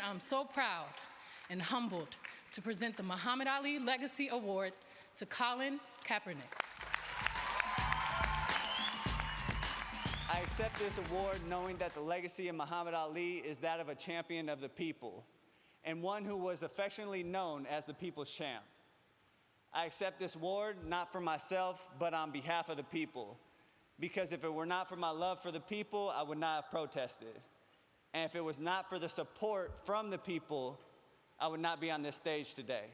I'm so proud and humbled to present the Muhammad Ali Legacy Award to Colin Kaepernick. I accept this award knowing that the legacy of Muhammad Ali is that of a champion of the people and one who was affectionately known as the people's champ. I accept this award not for myself, but on behalf of the people, because if it were not for my love for the people, I would not have protested. And if it was not for the support from the people, I would not be on this stage today.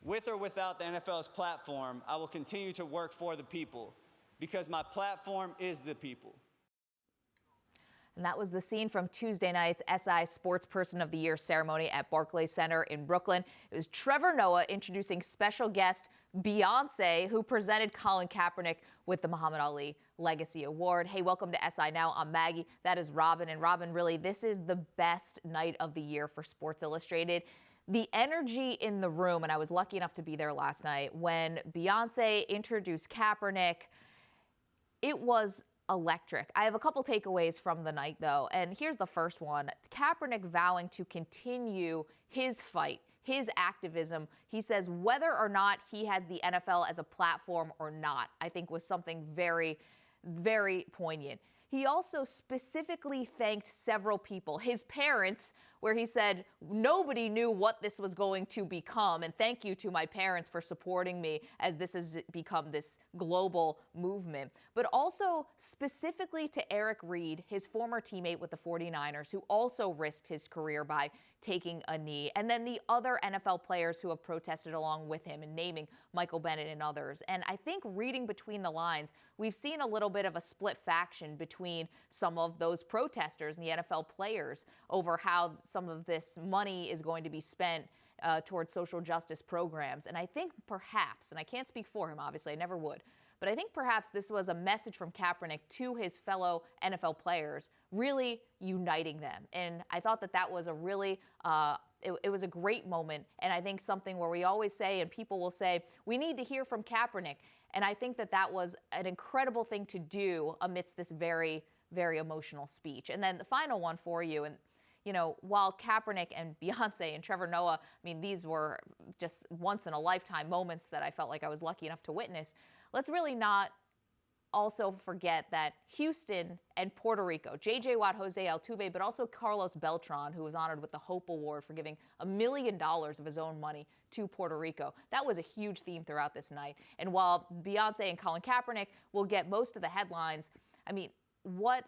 With or without the NFL's platform, I will continue to work for the people, because my platform is the people. And that was the scene from Tuesday night's SI Sportsperson of the Year ceremony at Barclays Center in Brooklyn. It was Trevor Noah introducing special guest Beyonce, who presented Colin Kaepernick with the Muhammad Ali Legacy Award. Hey, welcome to SI Now. I'm Maggie. That is Robin. And Robin, really, this is the best night of the year for Sports Illustrated. The energy in the room, and I was lucky enough to be there last night, when Beyonce introduced Kaepernick, it was electric. I have a couple takeaways from the night, though, and here's the first one. Kaepernick vowing to continue his fight, his activism. He says whether or not he has the NFL as a platform or not, I think was something very, very poignant. He also specifically thanked several people, his parents, where he said, nobody knew what this was going to become, and thank you to my parents for supporting me as this has become this global movement. But also specifically to Eric Reid, his former teammate with the 49ers, who also risked his career by taking a knee, and then the other NFL players who have protested along with him, and naming Michael Bennett and others. And I think reading between the lines, we've seen a little bit of a split faction between some of those protesters and the NFL players over how some of this money is going to be spent towards social justice programs. And I think perhaps, and I can't speak for him, obviously, I never would, but I think perhaps this was a message from Kaepernick to his fellow NFL players, really uniting them. And I thought that that was a really, it was a great moment. And I think something where we always say, and people will say, we need to hear from Kaepernick. And I think that that was an incredible thing to do amidst this very, very emotional speech. And then the final one for you, and you know, while Kaepernick and Beyonce and Trevor Noah, I mean, these were just once-in-a-lifetime moments that I felt like I was lucky enough to witness, let's really not also forget that Houston and Puerto Rico, J.J. Watt, Jose Altuve, but also Carlos Beltran, who was honored with the Hope Award for giving $1 million of his own money to Puerto Rico. That was a huge theme throughout this night. And while Beyonce and Colin Kaepernick will get most of the headlines, I mean, what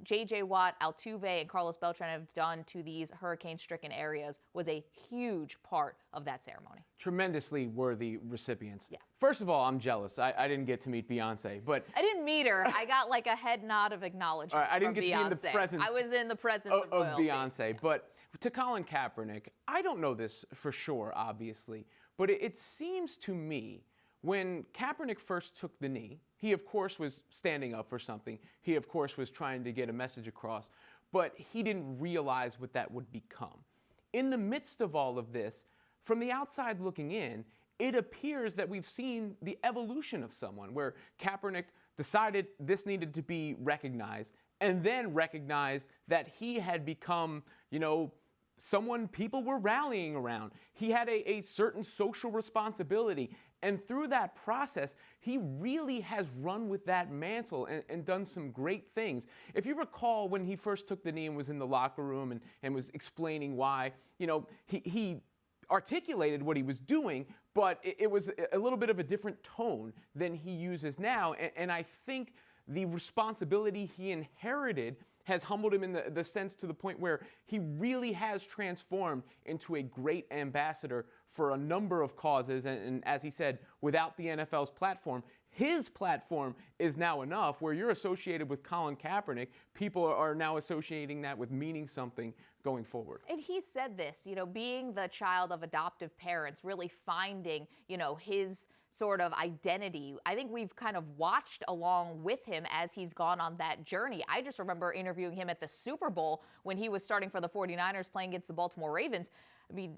J.J. Watt, Altuve, and Carlos Beltran have done to these hurricane-stricken areas was a huge part of that ceremony. Tremendously worthy recipients. Yeah. First of all, I'm jealous. I didn't get to meet Beyonce, but I didn't meet her. I got like a head nod of acknowledgement. All right, I didn't get Beyonce. to be in the presence. I was in the presence of royalty. Beyonce. Yeah. But to Colin Kaepernick, I don't know this for sure, obviously, but it seems to me when Kaepernick first took the knee, he, of course, was standing up for something. He, of course, was trying to get a message across, but he didn't realize what that would become. In the midst of all of this, from the outside looking in, it appears that we've seen the evolution of someone where Kaepernick decided this needed to be recognized and then recognized that he had become, you know, someone people were rallying around. He had a certain social responsibility. And through that process, he really has run with that mantle and done some great things. If you recall when he first took the knee and was in the locker room and was explaining why, you know, he articulated what he was doing, but it was a little bit of a different tone than he uses now. And I think the responsibility he inherited has humbled him in the sense to the point where he really has transformed into a great ambassador for a number of causes. And as he said, without the NFL's platform, his platform is now enough where you're associated with Colin Kaepernick. People are now associating that with meaning something going forward. And he said this, you know, being the child of adoptive parents, really finding, you know, his sort of identity. I think we've kind of watched along with him as he's gone on that journey. I just remember interviewing him at the Super Bowl when he was starting for the 49ers playing against the Baltimore Ravens. I mean,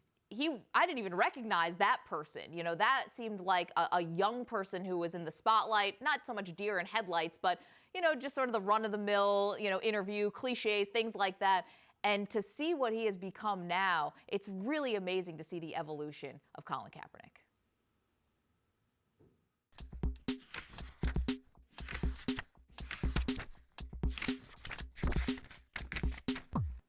I didn't even recognize that person. You know, that seemed like a young person who was in the spotlight, not so much deer in headlights, but, you know, just sort of the run-of-the-mill, you know, interview, cliches, things like that. And to see what he has become now, it's really amazing to see the evolution of Colin Kaepernick.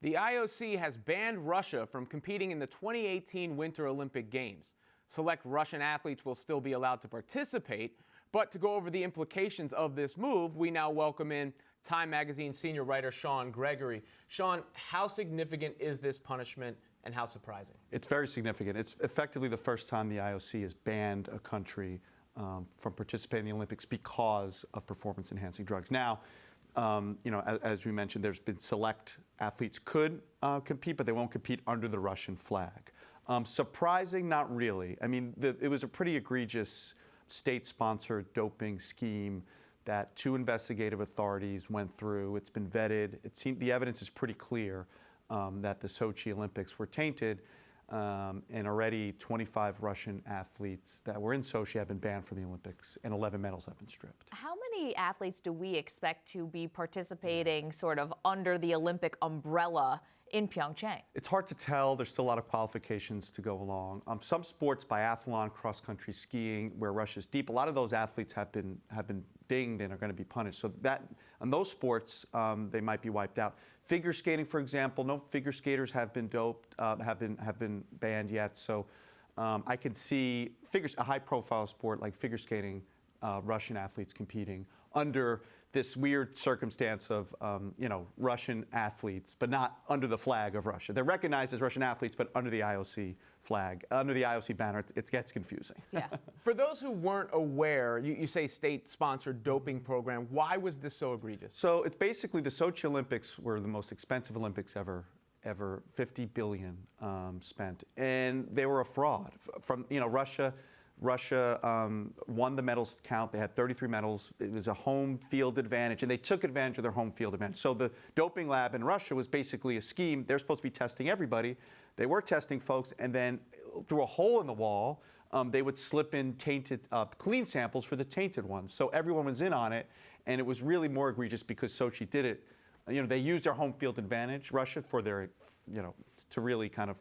The IOC has banned Russia from competing in the 2018 Winter Olympic Games. Select Russian athletes will still be allowed to participate, but to go over the implications of this move, we now welcome in Time Magazine senior writer Sean Gregory. Sean, how significant is this punishment and how surprising? It's very significant. It's effectively the first time the IOC has banned a country from participating in the Olympics because of performance-enhancing drugs. Now, as we mentioned, there's been select athletes could compete, but they won't compete under the Russian flag. Surprising, not really. I mean, it was a pretty egregious state-sponsored doping scheme that 2 investigative authorities went through. It's been vetted. The evidence is pretty clear that the Sochi Olympics were tainted, and already 25 Russian athletes that were in Sochi have been banned from the Olympics, and 11 medals have been stripped. How many athletes do we expect to be participating sort of under the Olympic umbrella in Pyeongchang? It's hard to tell. There's still a lot of qualifications to go along. Some sports, biathlon, cross-country skiing, where Russia's deep, a lot of those athletes have been dinged and are going to be punished. So that on those sports, they might be wiped out. Figure skating, for example, no figure skaters have been doped, have been banned yet. So I can see a high-profile sport like figure skating, Russian athletes competing under this weird circumstance of, Russian athletes, but not under the flag of Russia. They're recognized as Russian athletes, but under the IOC flag, under the IOC banner. It gets confusing. Yeah. For those who weren't aware, you say state-sponsored doping program. Why was this so egregious? So it's basically the Sochi Olympics were the most expensive Olympics ever, $50 billion spent, and they were a fraud. From Russia won the medals count. They had 33 medals. It was a home field advantage, and they took advantage of their home field advantage. So the doping lab in Russia was basically a scheme. They're supposed to be testing everybody. They were testing folks, and then through a hole in the wall, they would slip in clean samples for the tainted ones. So everyone was in on it, and it was really more egregious because Sochi did it. They used their home field advantage, Russia, for their, to really kind of,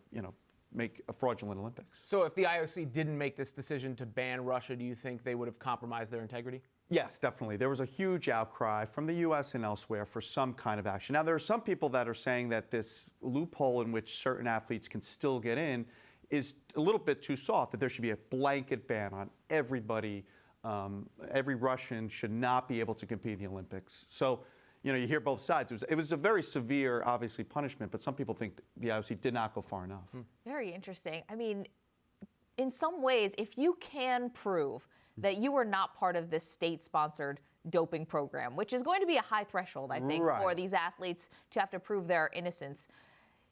make a fraudulent Olympics. So if the IOC didn't make this decision to ban Russia, do you think they would have compromised their integrity? Yes, definitely. There was a huge outcry from the U.S. and elsewhere for some kind of action. Now, there are some people that are saying that this loophole in which certain athletes can still get in is a little bit too soft, that there should be a blanket ban on everybody. Every Russian should not be able to compete in the Olympics. So, you hear both sides. It was a very severe, obviously, punishment, but some people think the IOC did not go far enough. Very interesting. I mean, in some ways, if you can prove that you were not part of this state-sponsored doping program, which is going to be a high threshold, I think, for these athletes to have to prove their innocence,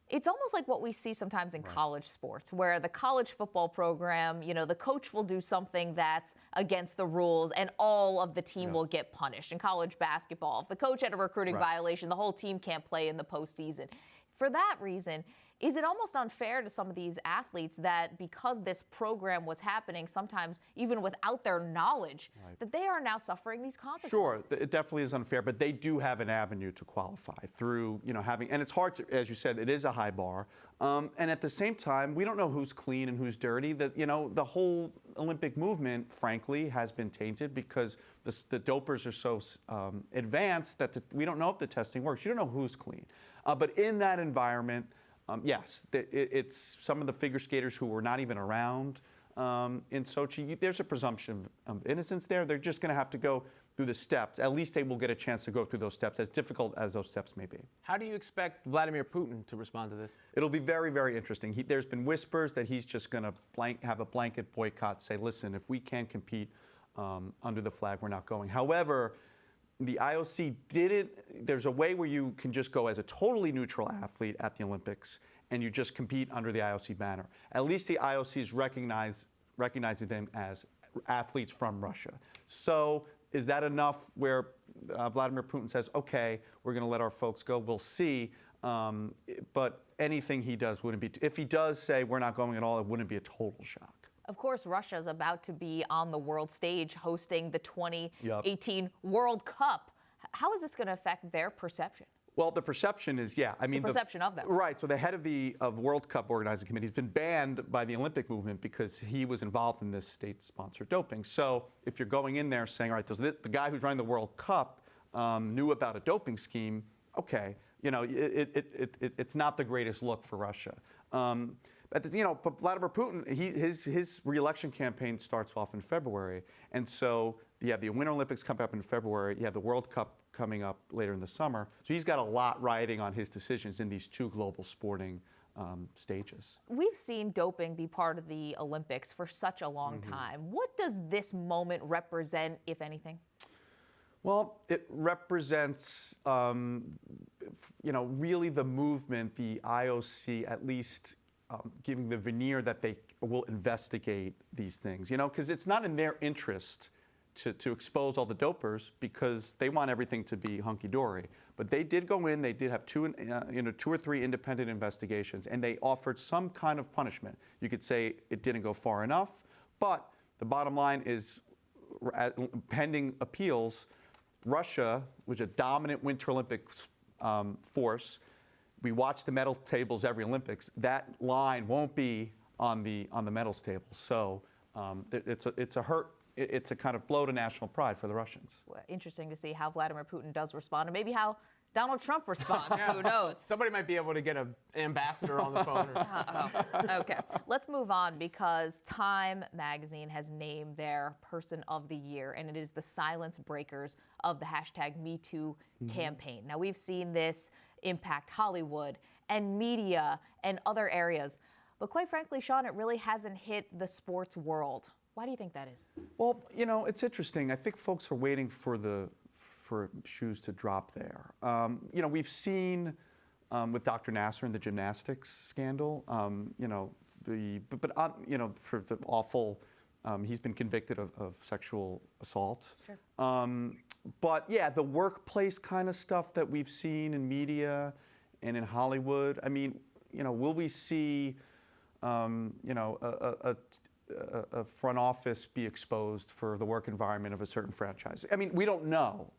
it's almost like what we see sometimes in college sports, where the college football program, the coach will do something that's against the rules and all of the team will get punished. In college basketball, if the coach had a recruiting violation, the whole team can't play in the postseason. For that reason, is it almost unfair to some of these athletes that because this program was happening, sometimes even without their knowledge, that they are now suffering these consequences? Sure, it definitely is unfair, but they do have an avenue to qualify through, having, and it's hard to, as you said, it is a high bar. And at the same time, we don't know who's clean and who's dirty. The whole Olympic movement, frankly, has been tainted because the dopers are so advanced that we don't know if the testing works. You don't know who's clean. But in that environment, yes, it's some of the figure skaters who were not even around in Sochi. There's a presumption of innocence there. They're just going to have to go through the steps. At least they will get a chance to go through those steps, as difficult as those steps may be. How do you expect Vladimir Putin to respond to this? It'll be very, very interesting. There's been whispers that he's just going to have a blanket boycott, say, listen, if we can't compete under the flag, we're not going. However, the IOC there's a way where you can just go as a totally neutral athlete at the Olympics and you just compete under the IOC banner. At least the IOC is recognizing them as athletes from Russia. So is that enough where Vladimir Putin says, okay, we're going to let our folks go? We'll see. But anything he does wouldn't be, if he does say we're not going at all, it wouldn't be a total shock. Of course, Russia is about to be on the world stage hosting the 2018 World Cup. How is this going to affect their perception? Well, the perception is, yeah. I mean, The perception of them. Right. So the head of World Cup organizing committee has been banned by the Olympic movement because he was involved in this state-sponsored doping. So if you're going in there saying, all right, the guy who's running the World Cup knew about a doping scheme, okay, it's not the greatest look for Russia. But Vladimir Putin, his re-election campaign starts off in February, and so you have the Winter Olympics coming up in February. You have the World Cup coming up later in the summer. So he's got a lot riding on his decisions in these two global sporting stages. We've seen doping be part of the Olympics for such a long time. What does this moment represent, if anything? Well, it represents, really the movement, the IOC at least giving the veneer that they will investigate these things, because it's not in their interest to expose all the dopers because they want everything to be hunky-dory. But they did go in, they did have two or three independent investigations, and they offered some kind of punishment. You could say it didn't go far enough, but the bottom line is, pending appeals, Russia, which is a dominant Winter Olympics force, we watch the medal tables every Olympics. That line won't be on the medals table. So it's a kind of blow to national pride for the Russians. Well, interesting to see how Vladimir Putin does respond, and maybe how Donald Trump responds. Who knows? Somebody might be able to get an ambassador on the phone. Okay, let's move on because Time magazine has named their Person of the Year, and it is the silence breakers of the #MeToo campaign. Now, we've seen this impact Hollywood and media and other areas, but quite frankly, Sean, it really hasn't hit the sports world. Why do you think that is? Well, it's interesting. I think folks are waiting for shoes to drop there. We've seen with Dr. Nasser and the gymnastics scandal, for the awful, he's been convicted of sexual assault. Sure. But yeah, the workplace kind of stuff that we've seen in media and in Hollywood. I mean, will we see, a front office be exposed for the work environment of a certain franchise? I mean, we don't know.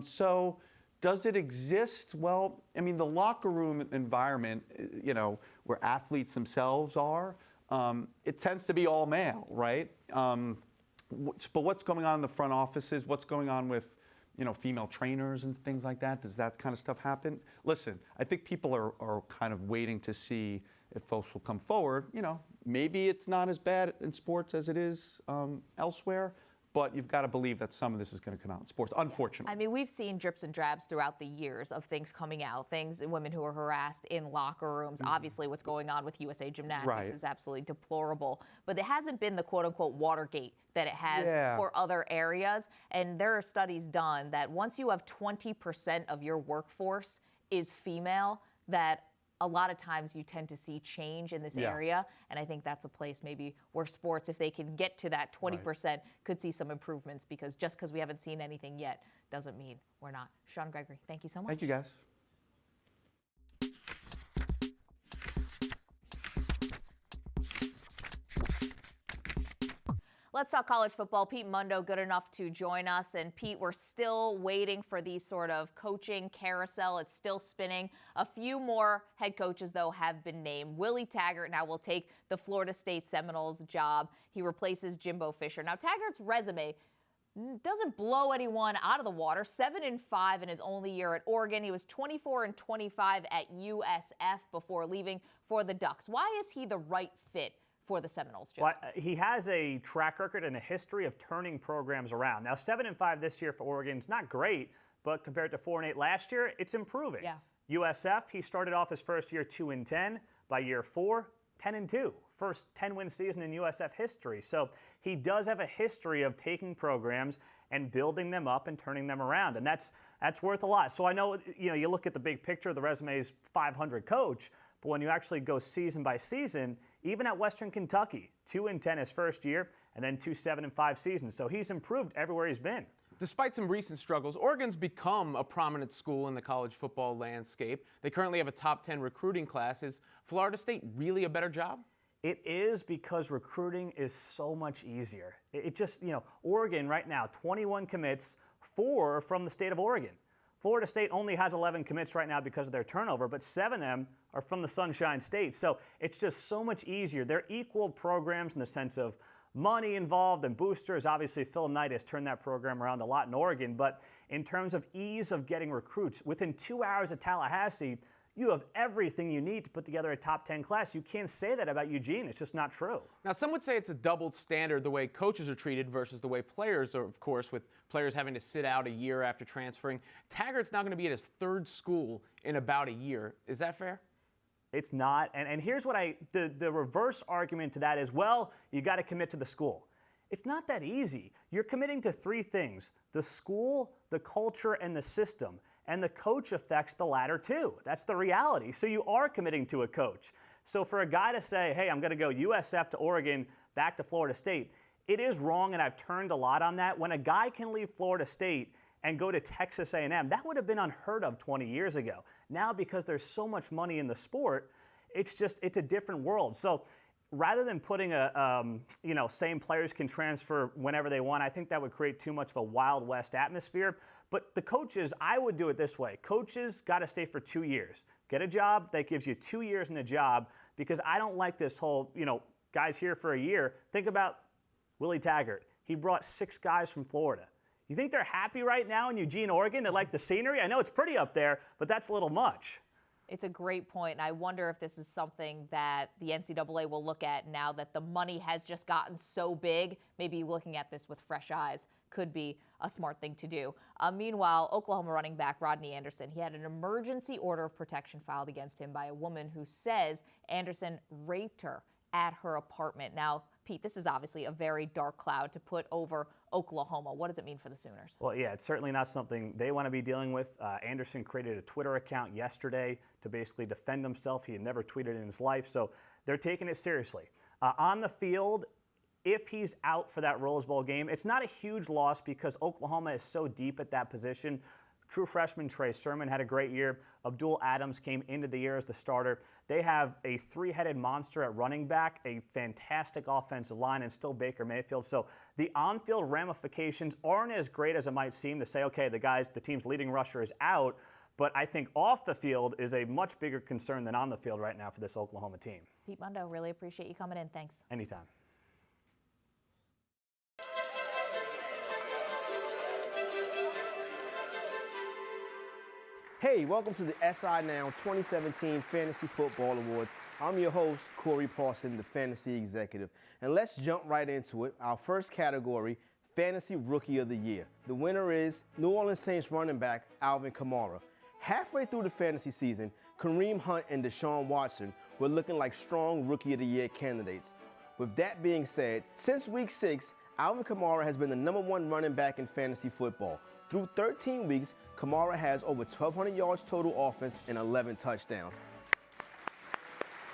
So does it exist? Well, I mean, the locker room environment, where athletes themselves are, it tends to be all male, right? But what's going on in the front offices? What's going on with, female trainers and things like that? Does that kind of stuff happen? Listen, I think people are kind of waiting to see if folks will come forward. Maybe it's not as bad in sports as it is elsewhere, but you've got to believe that some of this is going to come out in sports, unfortunately. I mean, we've seen drips and drabs throughout the years of things coming out, women who are harassed in locker rooms. Obviously, what's going on with USA Gymnastics is absolutely deplorable, but it hasn't been the quote-unquote Watergate that it has for other areas. And there are studies done that once you have 20% of your workforce is female, that a lot of times you tend to see change in this area, and I think that's a place maybe where sports, if they can get to that 20%, could see some improvements, because just because we haven't seen anything yet doesn't mean we're not. Sean Gregory, thank you so much. Thank you, guys. Let's talk college football. Pete Mundo, good enough to join us. And Pete, we're still waiting for the sort of coaching carousel. It's still spinning. A few more head coaches, though, have been named. Willie Taggart now will take the Florida State Seminoles job. He replaces Jimbo Fisher. Now, Taggart's resume doesn't blow anyone out of the water. 7-5 in his only year at Oregon. He was 24-25 at USF before leaving for the Ducks. Why is he the right fit for the Seminoles, Joe? Well, he has a track record and a history of turning programs around. Now, 7-5 this year for Oregon is not great, but compared to 4-8 last year, it's improving. Yeah. USF, he started off his first year 2-10. By year 4, 10-2. First 10-win season in USF history. So he does have a history of taking programs and building them up and turning them around, and that's worth a lot. So I know, you look at the big picture, the resume's 500 coach, but when you actually go season by season, even at Western Kentucky, 2-10 his first year, and then 2 7-5 seasons. So he's improved everywhere he's been. Despite some recent struggles, Oregon's become a prominent school in the college football landscape. They currently have a top 10 recruiting class. Is Florida State really a better job? It is, because recruiting is so much easier. It just, Oregon right now, 21 commits, 4 from the state of Oregon. Florida State only has 11 commits right now because of their turnover, but 7 of them are from the Sunshine State. So it's just so much easier. They're equal programs in the sense of money involved and boosters. Obviously, Phil Knight has turned that program around a lot in Oregon, but in terms of ease of getting recruits, within 2 hours of Tallahassee, you have everything you need to put together a top 10 class. You can't say that about Eugene. It's just not true. Now, some would say it's a doubled standard the way coaches are treated versus the way players are, of course, with players having to sit out a year after transferring. Taggart's now going to be at his 3rd school in about a year. Is that fair? It's not. And here's what the reverse argument to that is, well, you got to commit to the school. It's not that easy. You're committing to 3 things: the school, the culture, and the system. And the coach affects the latter too. That's the reality. So you are committing to a coach. So for a guy to say, hey, I'm going to go USF to Oregon, back to Florida State, it is wrong, and I've turned a lot on that. When a guy can leave Florida State and go to Texas A&M, that would have been unheard of 20 years ago. Now, because there's so much money in the sport, it's a different world. So rather than putting same players can transfer whenever they want, I think that would create too much of a Wild West atmosphere. But the coaches, I would do it this way. Coaches got to stay for 2 years. Get a job that gives you 2 years in a job, because I don't like this whole, guys here for a year. Think about Willie Taggart. He brought 6 guys from Florida. You think they're happy right now in Eugene, Oregon? They like the scenery? I know it's pretty up there, but that's a little much. It's a great point, and I wonder if this is something that the NCAA will look at now that the money has just gotten so big. Maybe looking at this with fresh eyes could be a smart thing to do. Meanwhile, Oklahoma running back Rodney Anderson, he had an emergency order of protection filed against him by a woman who says Anderson raped her at her apartment. Now, Pete, this is obviously a very dark cloud to put over Oklahoma. What does it mean for the Sooners? Well, yeah, it's certainly not something they want to be dealing with. Anderson created a Twitter account yesterday to basically defend himself. He had never tweeted in his life, so they're taking it seriously. On the field, if he's out for that Rose Bowl game, it's not a huge loss because Oklahoma is so deep at that position. True freshman Trey Sermon had a great year. Abdul Adams came into the year as the starter. They have a 3-headed monster at running back, a fantastic offensive line, and still Baker Mayfield. So the on-field ramifications aren't as great as it might seem to say, okay, the team's leading rusher is out. But I think off the field is a much bigger concern than on the field right now for this Oklahoma team. Pete Mundo, really appreciate you coming in. Thanks. Anytime. Hey, welcome to the SI Now 2017 Fantasy Football Awards. I'm your host, Corey Parson, the Fantasy Executive. And let's jump right into it. Our first category, Fantasy Rookie of the Year. The winner is New Orleans Saints running back Alvin Kamara. Halfway through the fantasy season, Kareem Hunt and Deshaun Watson were looking like strong Rookie of the Year candidates. With that being said, since Week 6, Alvin Kamara has been the #1 running back in fantasy football. Through 13 weeks, Kamara has over 1,200 yards total offense and 11 touchdowns.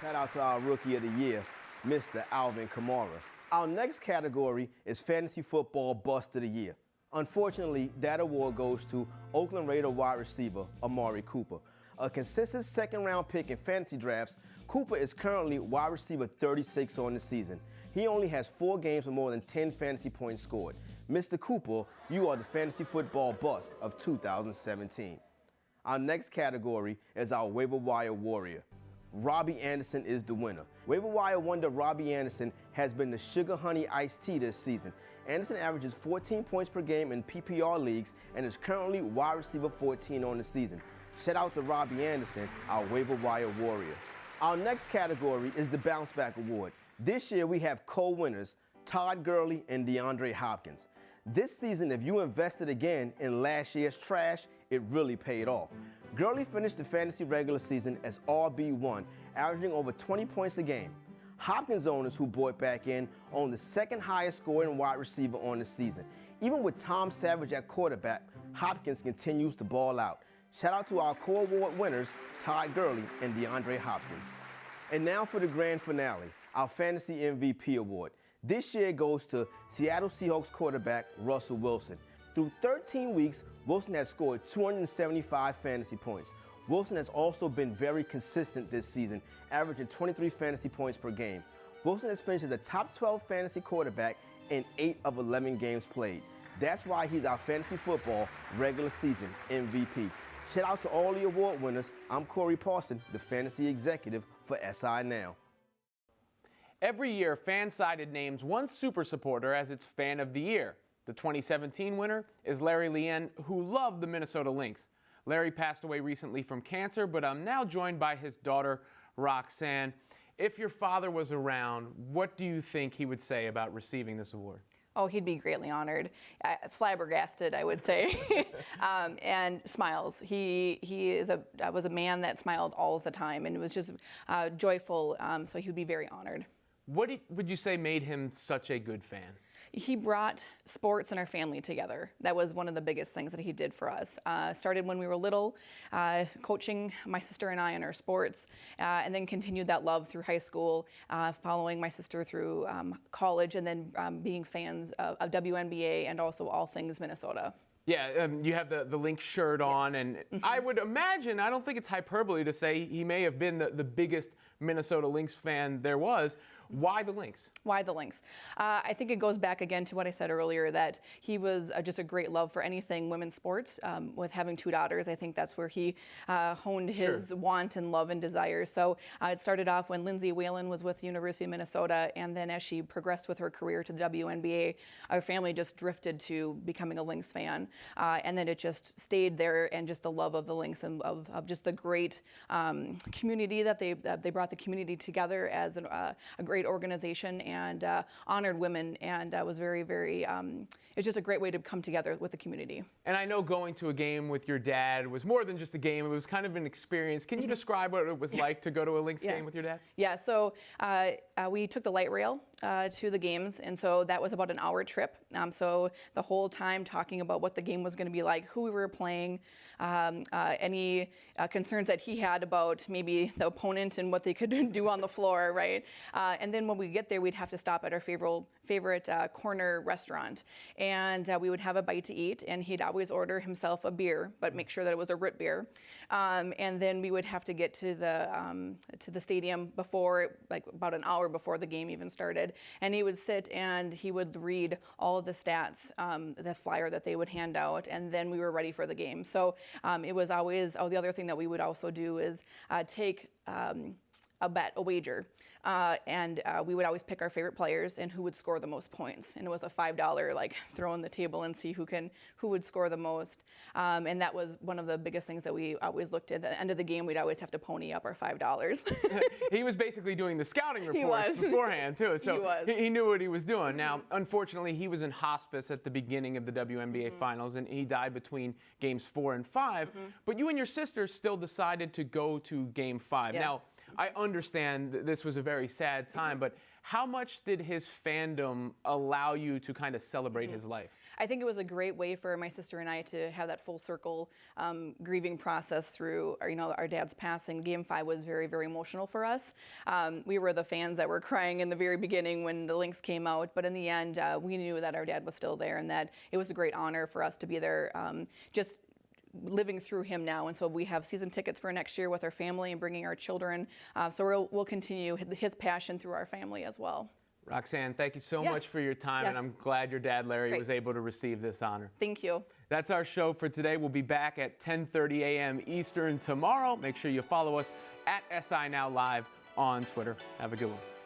Shout out to our Rookie of the Year, Mr. Alvin Kamara. Our next category is Fantasy Football Bust of the Year. Unfortunately, that award goes to Oakland Raider wide receiver Amari Cooper. A consistent second-round pick in fantasy drafts, Cooper is currently wide receiver 36 on the season. He only has 4 games with more than 10 fantasy points scored. Mr. Cooper, you are the fantasy football bust of 2017. Our next category is our waiver wire warrior. Robbie Anderson is the winner. Waiver wire wonder Robbie Anderson has been the sugar honey iced tea this season. Anderson averages 14 points per game in PPR leagues and is currently wide receiver 14 on the season. Shout out to Robbie Anderson, our waiver wire warrior. Our next category is the bounce back award. This year we have co-winners, Todd Gurley and DeAndre Hopkins. This season, if you invested again in last year's trash, it really paid off. Gurley finished the fantasy regular season as RB1, averaging over 20 points a game. Hopkins owners who bought back in own the second highest scoring wide receiver on the season. Even with Tom Savage at quarterback, Hopkins continues to ball out. Shout out to our co-award winners, Todd Gurley and DeAndre Hopkins. And now for the grand finale, our Fantasy MVP Award. This year goes to Seattle Seahawks quarterback Russell Wilson. Through 13 weeks, Wilson has scored 275 fantasy points. Wilson has also been very consistent this season, averaging 23 fantasy points per game. Wilson has finished as a top 12 fantasy quarterback in 8 of 11 games played. That's why he's our fantasy football regular season MVP. Shout out to all the award winners. I'm Corey Parson, the fantasy executive for SI Now. Every year, Fansided names one super supporter as its Fan of the Year. The 2017 winner is Larry Lien, who loved the Minnesota Lynx. Larry passed away recently from cancer, but I'm now joined by his daughter, Roxanne. If your father was around, what do you think he would say about receiving this award? Oh, he'd be greatly honored. Flabbergasted, I would say, and smiles. He was a man that smiled all the time and was just joyful, so he would be very honored. What would you say made him such a good fan? He brought sports and our family together. That was one of the biggest things that he did for us. Started when we were little, coaching my sister and I in our sports, and then continued that love through high school, following my sister through college, and then being fans of WNBA and also all things Minnesota. Yeah, you have the Lynx shirt on, and I would imagine, I don't think it's hyperbole to say he may have been the biggest Minnesota Lynx fan there was. Why the Lynx? Why the Lynx? I think it goes back again to what I said earlier, that he was just a great love for anything women's sports. With having two daughters, I think that's where he honed his want and love and desire. So it started off when Lindsay Whalen was with the University of Minnesota, and then as she progressed with her career to the WNBA, our family just drifted to becoming a Lynx fan. And then it just stayed there, and just the love of the Lynx and of just the great community that they brought the community together as a great organization, and honored women, and was very, very, it's just a great way to come together with the community. And I know going to a game with your dad was more than just a game, it was kind of an experience. Can you describe what it was like to go to a Lynx game with your dad? Yeah, so we took the light rail to the games, and so that was about an hour trip. So the whole time talking about what the game was going to be like, who we were playing, any concerns that he had about maybe the opponent and what they could do on the floor, right? And then when we get there, we'd have to stop at our favorite corner restaurant, and we would have a bite to eat, and he'd always order himself a beer, but make sure that it was a root beer. And then we would have to get to the stadium before, like about an hour before the game even started, and he would sit and he would read all of the stats, the flyer that they would hand out, and then we were ready for the game. So it was always, the other thing that we would also do is take a bet, a wager. And we would always pick our favorite players and who would score the most points. And it was a $5, like, throw on the table and see who would score the most. And that was one of the biggest things that we always looked at. At the end of the game, we'd always have to pony up our $5. He was basically doing the scouting reports beforehand, too. So he knew what he was doing. Now, unfortunately, he was in hospice at the beginning of the WNBA finals, and he died between games 4 and 5. But you and your sister still decided to go to game 5. Yes. Now, I understand that this was a very sad time, but how much did his fandom allow you to kind of celebrate his life? I think it was a great way for my sister and I to have that full circle grieving process through our dad's passing. Game 5 was very, very emotional for us. We were the fans that were crying in the very beginning when the Lynx came out, but in the end, we knew that our dad was still there, and that it was a great honor for us to be there, just living through him now. And so we have season tickets for next year with our family and bringing our children. So we'll continue his passion through our family as well. Roxanne, thank you so much for your time, and I'm glad your dad, Larry, was able to receive this honor. Thank you. That's our show for today. We'll be back at 10:30 a.m. Eastern tomorrow. Make sure you follow us at SI Now Live on Twitter. Have a good one.